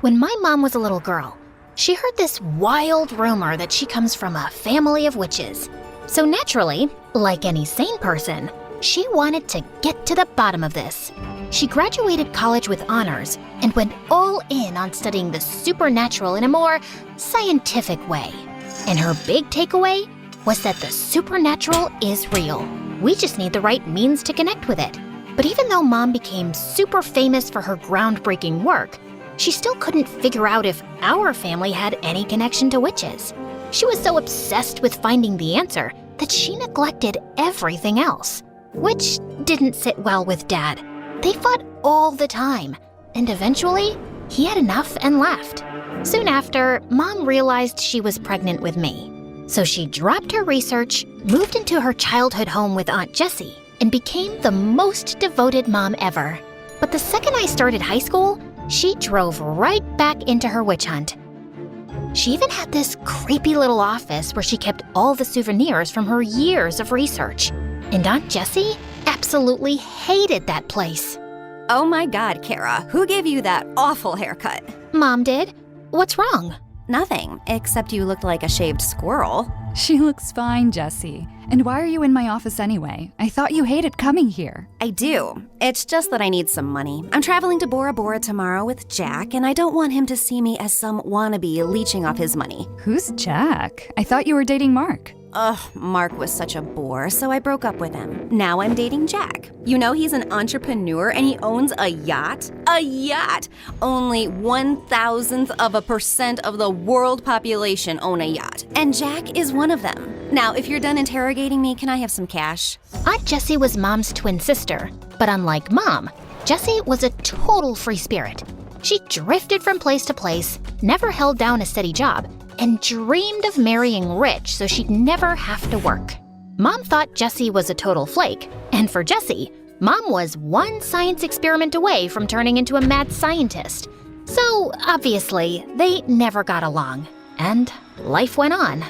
When my mom was a little girl, she heard this wild rumor that she comes from a family of witches. So naturally, like any sane person, she wanted to get to the bottom of this. She graduated college with honors and went all in on studying the supernatural in a more scientific way. And her big takeaway was that the supernatural is real. We just need the right means to connect with it. But even though Mom became super famous for her groundbreaking work, she still couldn't figure out if our family had any connection to witches. She was so obsessed with finding the answer that she neglected everything else, which didn't sit well with Dad. They fought all the time, and eventually, he had enough and left. Soon after, Mom realized she was pregnant with me. So she dropped her research, moved into her childhood home with Aunt Jessie, and became the most devoted mom ever. But the second I started high school, she drove right back into her witch hunt. She even had this creepy little office where she kept all the souvenirs from her years of research. And Aunt Jessie absolutely hated that place. Oh my God, Kara, who gave you that awful haircut? Mom did. What's wrong? Nothing, except you looked like a shaved squirrel. She looks fine, Jessie. And why are you in my office anyway? I thought you hated coming here. I do. It's just that I need some money. I'm traveling to Bora Bora tomorrow with Jack, and I don't want him to see me as some wannabe leeching off his money. Who's Jack? I thought you were dating Mark. Ugh, Mark was such a bore, so I broke up with him. Now I'm dating Jack. You know he's an entrepreneur and he owns a yacht? A yacht! Only 1,000% of the world population own a yacht, and Jack is one of them. Now, if you're done interrogating me, can I have some cash? Aunt Jessie was Mom's twin sister, but unlike Mom, Jessie was a total free spirit. She drifted from place to place, never held down a steady job, and dreamed of marrying rich so she'd never have to work. Mom thought Jessie was a total flake, and for Jessie, Mom was one science experiment away from turning into a mad scientist. So, obviously, they never got along, and life went on.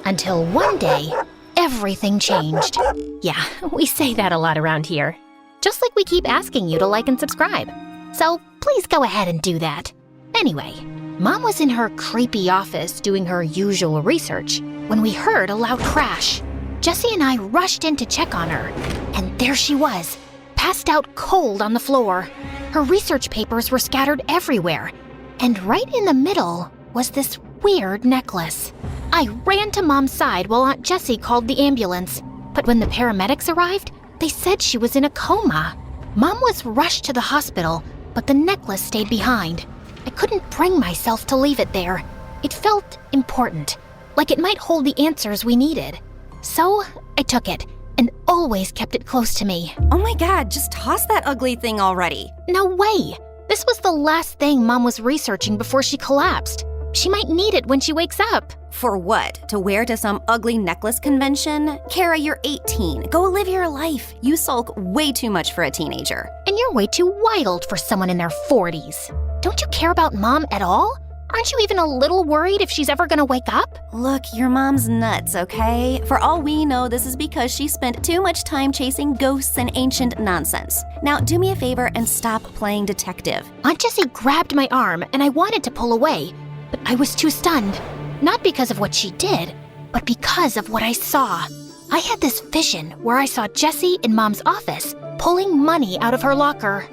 Until one day, everything changed. Yeah, we say that a lot around here. Just like we keep asking you to like and subscribe. So please go ahead and do that. Anyway, Mom was in her creepy office doing her usual research when we heard a loud crash. Jessie and I rushed in to check on her, and there she was, passed out cold on the floor. Her research papers were scattered everywhere, and right in the middle was this weird necklace. I ran to Mom's side while Aunt Jessie called the ambulance, but when the paramedics arrived, they said she was in a coma. Mom was rushed to the hospital, but the necklace stayed behind. I couldn't bring myself to leave it there. It felt important, like it might hold the answers we needed. So I took it and always kept it close to me. Oh my God, just toss that ugly thing already. No way! This was the last thing Mom was researching before she collapsed. She might need it when she wakes up. For what? To wear to some ugly necklace convention? Kara, you're 18. Go live your life. You sulk way too much for a teenager. And you're way too wild for someone in their 40s. Don't you care about Mom at all? Aren't you even a little worried if she's ever gonna wake up? Look, your mom's nuts, okay? For all we know, this is because she spent too much time chasing ghosts and ancient nonsense. Now, do me a favor and stop playing detective. Aunt Jessie grabbed my arm and I wanted to pull away, but I was too stunned. Not because of what she did, but because of what I saw. I had this vision where I saw Jessie in Mom's office pulling money out of her locker.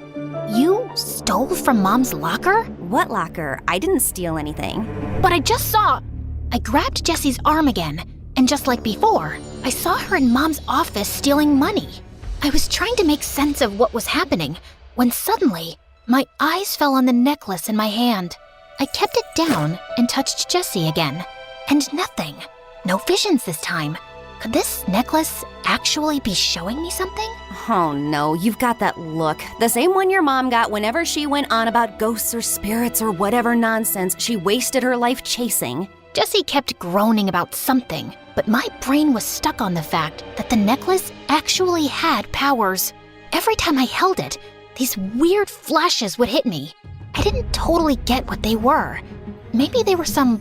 You stole from Mom's locker? What locker? I didn't steal anything. But I just saw... I grabbed Jessie's arm again, and just like before, I saw her in Mom's office stealing money. I was trying to make sense of what was happening, when suddenly, my eyes fell on the necklace in my hand. I kept it down and touched Jessie again, and nothing. No visions this time. Could this necklace actually be showing me something? Oh no, you've got that look. The same one your mom got whenever she went on about ghosts or spirits or whatever nonsense she wasted her life chasing. Jessie kept groaning about something, but my brain was stuck on the fact that the necklace actually had powers. Every time I held it, these weird flashes would hit me. I didn't totally get what they were. Maybe they were some